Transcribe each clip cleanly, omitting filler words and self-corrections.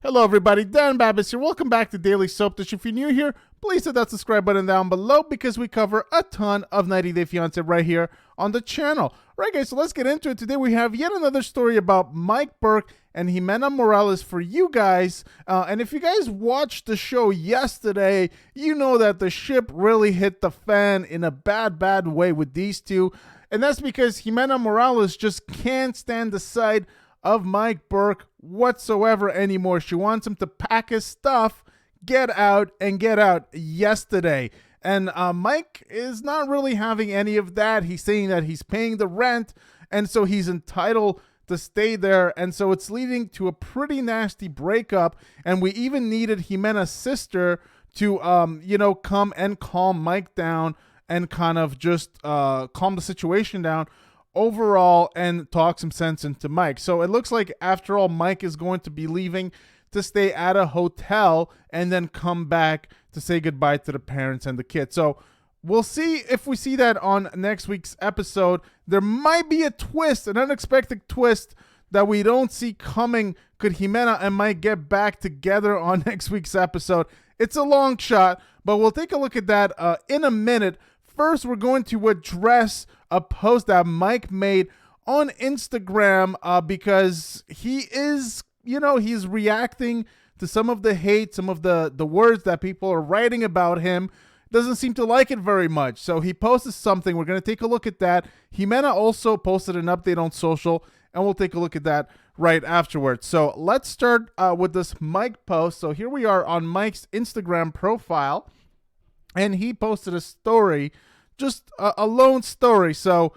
Hello everybody, Dan Babis here. Welcome back to Daily Soap Dish. If you're new here, please hit that subscribe button down below because we cover a ton of 90 Day Fiancé right here on the channel. Right guys, so let's get into it. Today we have yet another story about Mike Burke and Ximena Morales for you guys. And if you guys watched the show yesterday, you know that the ship really hit the fan in a bad way with these two. And that's because Ximena Morales just can't stand the sight of Mike Burke whatsoever anymore. She wants him to pack his stuff, get out yesterday. And Mike is not really having any of that. He's saying that he's paying the rent, and so he's entitled to stay there. And so it's leading to a pretty nasty breakup. And we even needed Ximena's sister to, come and calm Mike down and kind of just calm the situation down overall and talk some sense into Mike. So it looks like after all, Mike is going to be leaving to stay at a hotel and then come back to say goodbye to the parents and the kids. So we'll see if we see that on next week's episode. There might be a twist, an unexpected twist that we don't see coming. Could Ximena and Mike get back together on next week's episode? It's a long shot, but we'll take a look at that in a minute. First, we're going to address a post that Mike made on Instagram because he is, he's reacting to some of the hate, some of the words that people are writing about him. Doesn't seem to like it very much. So he posted something. We're going to take a look at that. Ximena also posted an update on social, and we'll take a look at that right afterwards. So let's start with this Mike post. So here we are on Mike's Instagram profile, and he posted a story, just a lone story. So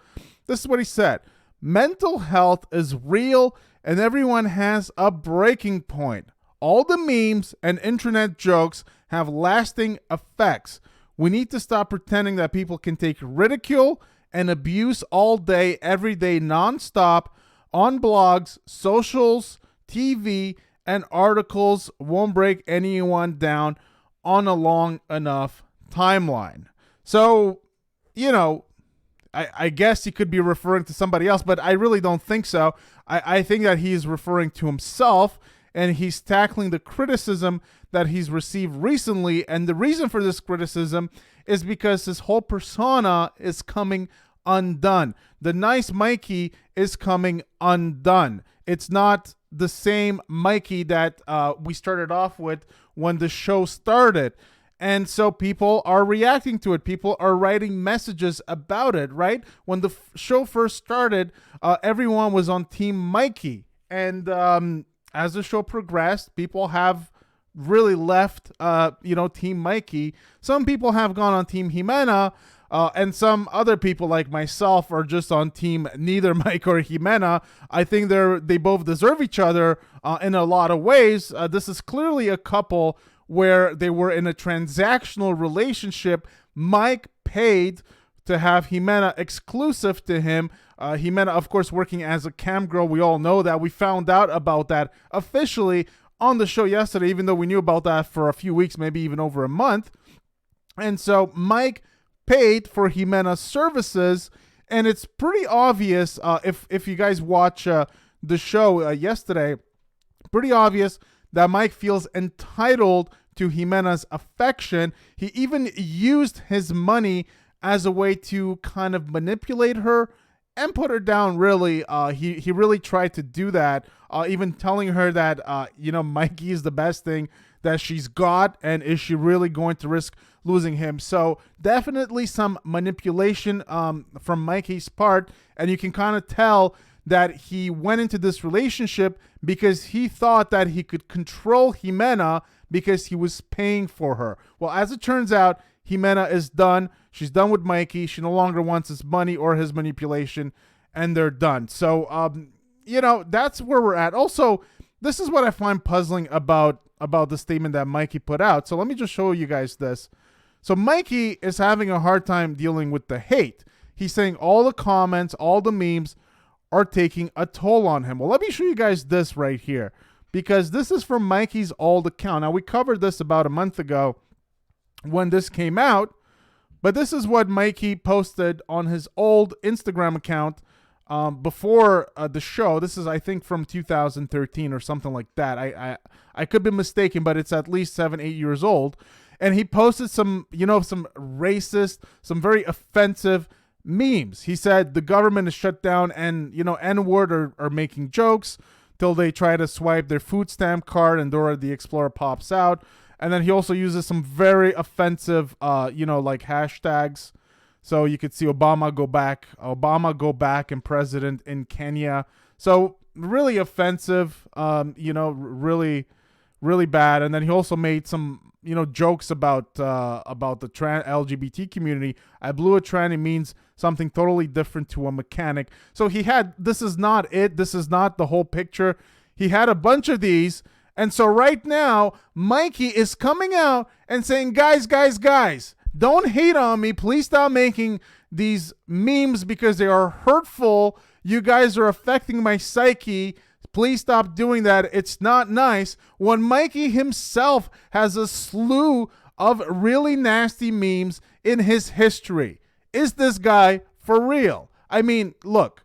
this is what he said. Mental health is real and everyone has a breaking point. All the memes and internet jokes have lasting effects. We need to stop pretending that people can take ridicule and abuse all day, every day, nonstop on blogs, socials, TV, and articles won't break anyone down on a long enough timeline. So, I guess he could be referring to somebody else, but I really don't think so. I think that he's referring to himself, and he's tackling the criticism that he's received recently. And the reason for this criticism is because his whole persona is coming undone. The nice Mikey is coming undone. It's not the same Mikey that we started off with when the show started. And so people are reacting to it. People are writing messages about it, right? When the show first started, everyone was on Team Mikey. And as the show progressed, people have really left, Team Mikey. Some people have gone on Team Ximena, and some other people like myself are just on Team neither Mike or Ximena. I think they both deserve each other in a lot of ways. This is clearly a couple where they were in a transactional relationship. Mike paid to have Ximena exclusive to him. Ximena, of course, working as a cam girl. We all know that. We found out about that officially on the show yesterday, even though we knew about that for a few weeks, maybe even over a month. And so Mike paid for Ximena's services, and it's pretty obvious if you guys watch the show yesterday, pretty obvious that Mike feels entitled to Ximena's affection. He even used his money as a way to kind of manipulate her and put her down, really. He really tried to do that, even telling her that, Mikey is the best thing that she's got, and is she really going to risk losing him? So definitely some manipulation from Mikey's part, and you can kind of tell that he went into this relationship because he thought that he could control Ximena because he was paying for her. Well, as it turns out, Ximena is done. She's done with Mikey. She no longer wants his money or his manipulation, and they're done. So, that's where we're at. Also, this is what I find puzzling about the statement that Mikey put out. So let me just show you guys this. So Mikey is having a hard time dealing with the hate. He's saying all the comments, all the memes are taking a toll on him. Well, let me show you guys this right here, because this is from Mikey's old account. Now, we covered this about a month ago when this came out, but this is what Mikey posted on his old Instagram account before the show. This is, I think, from 2013 or something like that. I could be mistaken, but it's at least 7-8 years old. And he posted some racist, some very offensive memes. He said the government is shut down, and N-word are making jokes till they try to swipe their food stamp card and Dora the Explorer pops out. And then he also uses some very offensive like hashtags. So you could see Obama go back and president in Kenya. So really offensive, really, really bad. And then he also made some, jokes about the LGBT community. I blew a tranny means something totally different to a mechanic. So this is not it. This is not the whole picture. He had a bunch of these. And so right now, Mikey is coming out and saying, guys, don't hate on me. Please stop making these memes because they are hurtful. You guys are affecting my psyche. Please stop doing that. It's not nice. When Mikey himself has a slew of really nasty memes in his history. Is this guy for real? I mean, look.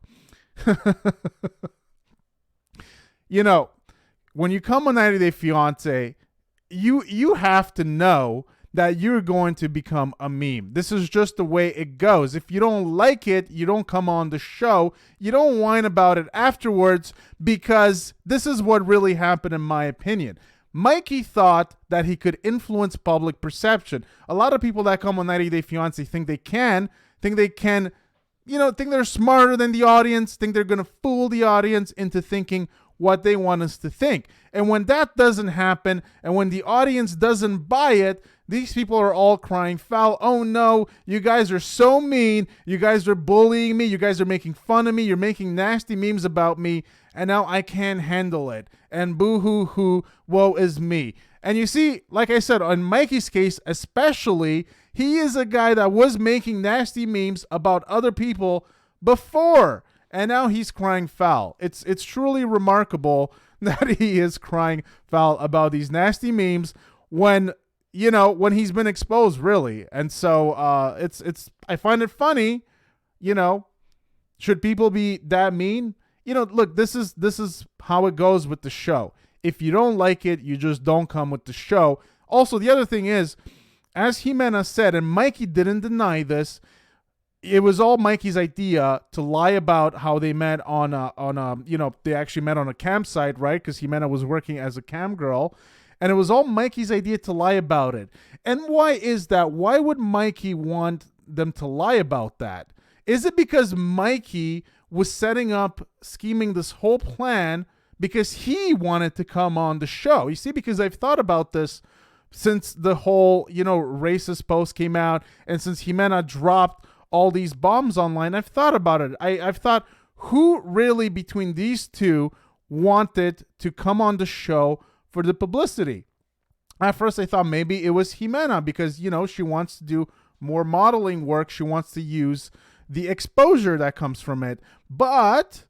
When you come on 90 Day Fiancé, you have to know that you're going to become a meme. This is just the way it goes. If you don't like it, you don't come on the show. You don't whine about it afterwards, because this is what really happened, in my opinion. Mikey thought that he could influence public perception. A lot of people that come on 90 Day Fiancé think they're smarter than the audience, think they're going to fool the audience into thinking what they want us to think. And when that doesn't happen, and when the audience doesn't buy it, these people are all crying foul. Oh no, you guys are so mean. You guys are bullying me. You guys are making fun of me. You're making nasty memes about me. And now I can't handle it. And boo-hoo-hoo, woe is me. And you see, like I said, on Mikey's case especially, he is a guy that was making nasty memes about other people before. And now he's crying foul. It's truly remarkable that he is crying foul about these nasty memes when he's been exposed, really. And so I find it funny. Should people be that mean? Look, this is how it goes with the show. If you don't like it, you just don't come with the show. Also, the other thing is, as Ximena said, and Mikey didn't deny this, it was all Mikey's idea to lie about how they met they actually met on a campsite, right? Because Ximena was working as a cam girl. And it was all Mikey's idea to lie about it. And why is that? Why would Mikey want them to lie about that? Is it because Mikey was scheming this whole plan because he wanted to come on the show? You see, because I've thought about this since the whole, racist post came out, and since Ximena dropped all these bombs online, I've thought about it. I've thought, who really between these two wanted to come on the show for the publicity? At first, I thought maybe it was Ximena because, she wants to do more modeling work. She wants to use the exposure that comes from it. But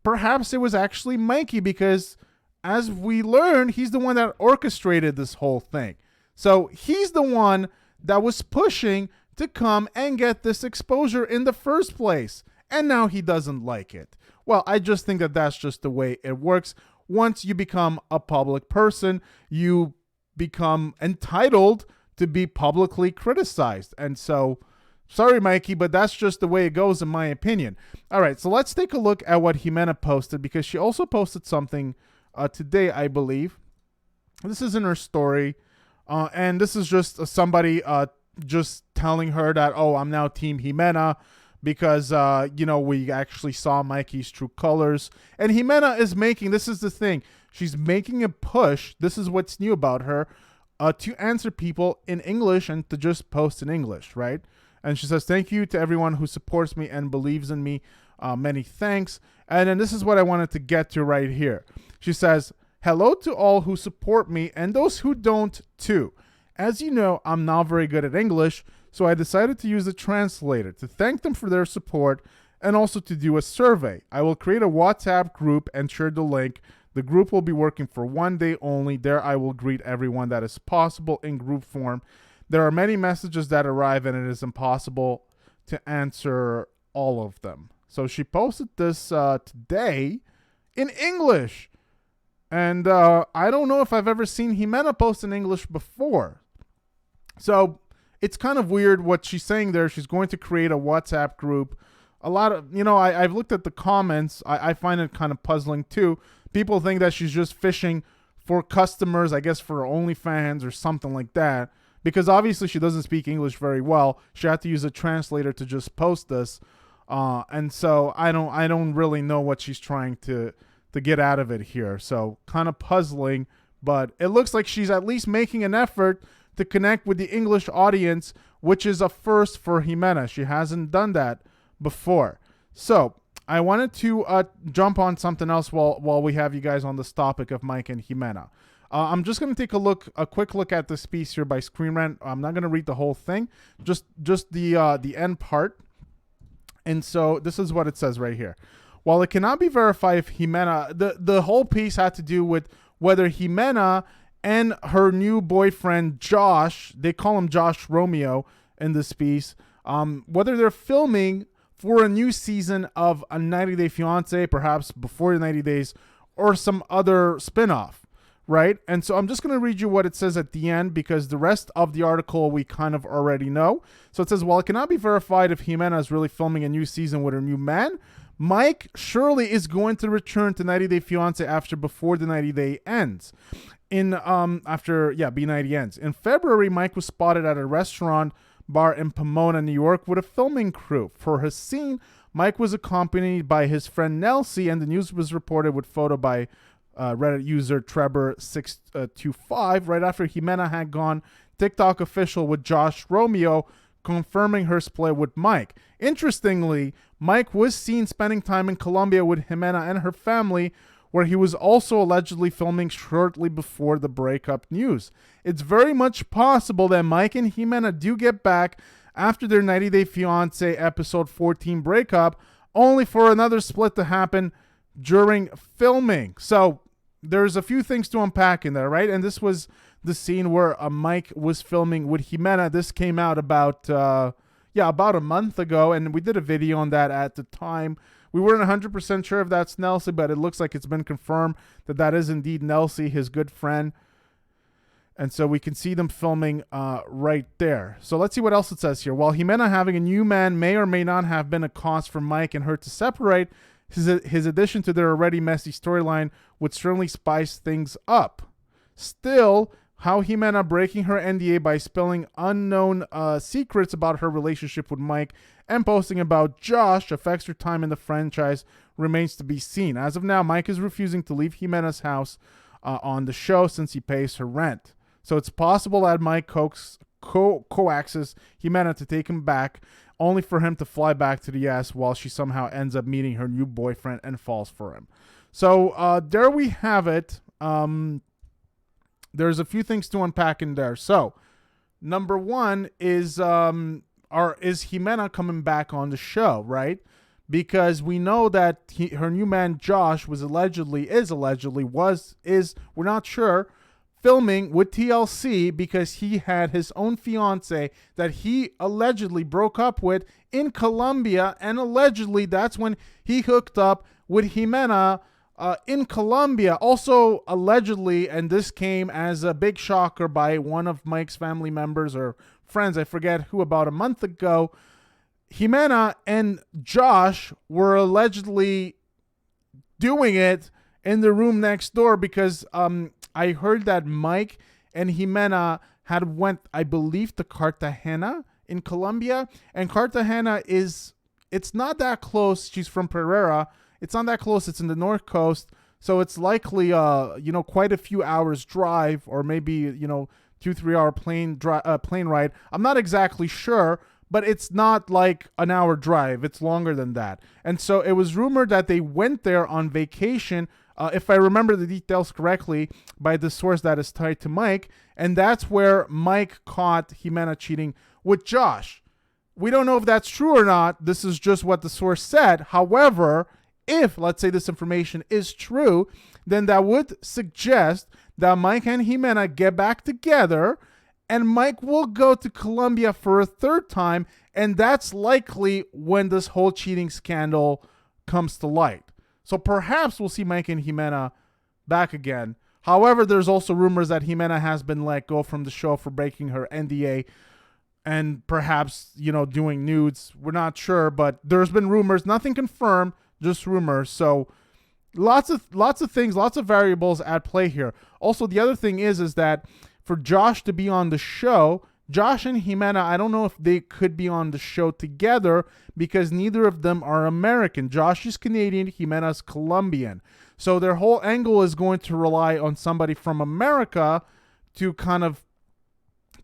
perhaps it was actually Mikey because, as we learned, he's the one that orchestrated this whole thing. So he's the one that was pushing to come and get this exposure in the first place. And now he doesn't like it. Well, I just think that that's just the way it works. Once you become a public person, you become entitled to be publicly criticized. And so, sorry, Mikey, but that's just the way it goes, in my opinion. All right, so let's take a look at what Ximena posted, because she also posted something today, I believe. This is in her story, and this is just somebody just telling her that, oh, I'm now Team Ximena, because, we actually saw Mikey's true colors. And Ximena is this is the thing, she's making a push, this is what's new about her, to answer people in English and to just post in English, right? And she says, thank you to everyone who supports me and believes in me. Many thanks. And then this is what I wanted to get to right here. She says, hello to all who support me and those who don't too. As you know, I'm not very good at English, so I decided to use a translator to thank them for their support and also to do a survey. I will create a WhatsApp group and share the link. The group will be working for 1 day only. There I will greet everyone that is possible in group form. There are many messages that arrive and it is impossible to answer all of them. So she posted this today in English. And I don't know if I've ever seen Ximena post in English before. So it's kind of weird what she's saying there. She's going to create a WhatsApp group. A lot of, I've looked at the comments. I find it kind of puzzling too. People think that she's just fishing for customers, I guess for OnlyFans or something like that. Because obviously she doesn't speak English very well. She had to use a translator to just post this. And so I don't really know what she's trying to get out of it here. So kind of puzzling, but it looks like she's at least making an effort to connect with the English audience, which is a first for Ximena. She hasn't done that before. So I wanted to jump on something else while we have you guys on this topic of Mike and Ximena. I'm just going to take a quick look at this piece here by Screen Rant. I'm not going to read the whole thing, just the end part. And so this is what it says right here. While it cannot be verified if Ximena, the whole piece had to do with whether Ximena and her new boyfriend, Josh, they call him Josh Romeo in this piece, whether they're filming for a new season of a 90 Day Fiancé, perhaps before the 90 days, or some other spinoff, right? And so I'm just going to read you what it says at the end, because the rest of the article we kind of already know. So it says, while it cannot be verified if Ximena is really filming a new season with her new man, Mike surely is going to return to 90 Day Fiancé before the 90 day ends. B90 ends. In February, Mike was spotted at a restaurant bar in Pomona, New York, with a filming crew. For his scene, Mike was accompanied by his friend Nelsie, and the news was reported with photo by Reddit user Trevor625 right after Ximena had gone TikTok official with Josh Romeo, confirming her split with Mike. Interestingly, Mike was seen spending time in Colombia with Ximena and her family, where he was also allegedly filming shortly before the breakup news. It's very much possible that Mike and Ximena do get back after their 90 Day Fiancé episode 14 breakup, only for another split to happen during filming. So there's a few things to unpack in there, right? And this was the scene where Mike was filming with Ximena. This came out about a month ago, and we did a video on that at the time. We weren't 100% sure if that's Nelsie, but it looks like it's been confirmed that is indeed Nelsie, his good friend. And so we can see them filming right there. So let's see what else it says here. While Ximena having a new man may or may not have been a cause for Mike and her to separate, his addition to their already messy storyline would certainly spice things up. Still, how Ximena breaking her NDA by spilling unknown secrets about her relationship with Mike and posting about Josh affects her time in the franchise remains to be seen. As of now, Mike is refusing to leave Ximena's house on the show since he pays her rent. So it's possible that Mike coaxes Ximena to take him back, only for him to fly back to the US while she somehow ends up meeting her new boyfriend and falls for him. So there we have it. There's a few things to unpack in there. So number one is Ximena coming back on the show, right? Because we know that her new man Josh we're not sure, filming with TLC because he had his own fiance that he allegedly broke up with in Colombia, and allegedly that's when he hooked up with Ximena in Colombia. Also allegedly, and this came as a big shocker by one of Mike's family members or friends, I forget who, about a month ago, Ximena and Josh were allegedly doing it in the room next door because I heard that Mike and Ximena had went, I believe, to Cartagena in Colombia. And Cartagena it's not that close. She's from Pereira. It's not that close. It's in the North Coast. So it's likely, quite a few hours drive, or maybe, 2-3 hour plane ride. I'm not exactly sure, but it's not like an hour drive. It's longer than that. And so it was rumored that they went there on vacation, if I remember the details correctly, by the source that is tied to Mike. And that's where Mike caught Ximena cheating with Josh. We don't know if that's true or not. This is just what the source said. However, if, let's say, this information is true, then that would suggest that Mike and Ximena get back together and Mike will go to Colombia for a third time, and that's likely when this whole cheating scandal comes to light. So perhaps we'll see Mike and Ximena back again. However, there's also rumors that Ximena has been let go from the show for breaking her NDA and perhaps, doing nudes. We're not sure, but there's been rumors, nothing confirmed, just rumors. So lots of things, lots of variables at play here. Also, the other thing is that for Josh to be on the show, Josh and Ximena, I don't know if they could be on the show together because neither of them are American. Josh is Canadian, Ximena's Colombian. So their whole angle is going to rely on somebody from America to kind of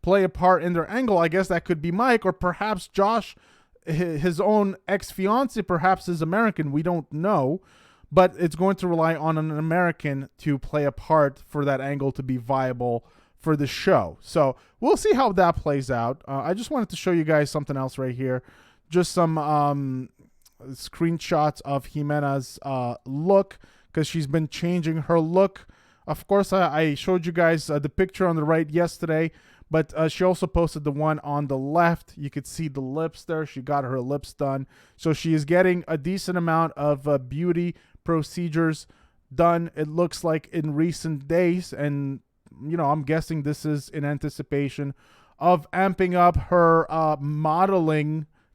play a part in their angle. I guess that could be Mike, or perhaps Josh, his own ex-fiancé, perhaps is American. We don't know. But it's going to rely on an American to play a part for that angle to be viable for the show. So we'll see how that plays out. I just wanted to show you guys something else right here. Just some screenshots of Ximena's look, because she's been changing her look. Of course, I showed you guys the picture on the right yesterday, but she also posted the one on the left. You could see the lips there. She got her lips done. So she is getting a decent amount of beauty procedures done, it looks like, in recent days. And I'm guessing this is in anticipation of amping up her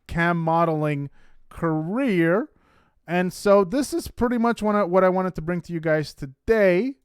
cam modeling career. And so this is pretty much what I wanted to bring to you guys today.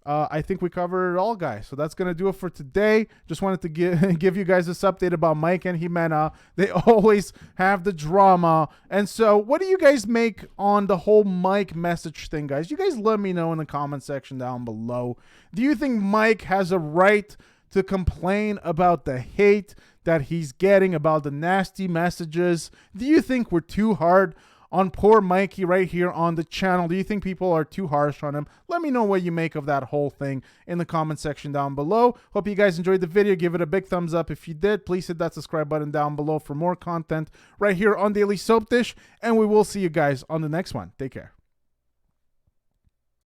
I think we covered it all, guys. So that's going to do it for today. Just wanted to give you guys this update about Mike and Ximena. They always have the drama. And so what do you guys make on the whole Mike message thing, guys? You guys let me know in the comment section down below. Do you think Mike has a right to complain about the hate that he's getting, about the nasty messages? Do you think we're too hard on poor Mikey right here on the channel? Do you think people are too harsh on him? Let me know what you make of that whole thing in the comment section down below. Hope you guys enjoyed the video. Give it a big thumbs up. If you did, please hit that subscribe button down below for more content right here on Daily Soap Dish. And we will see you guys on the next one. Take care.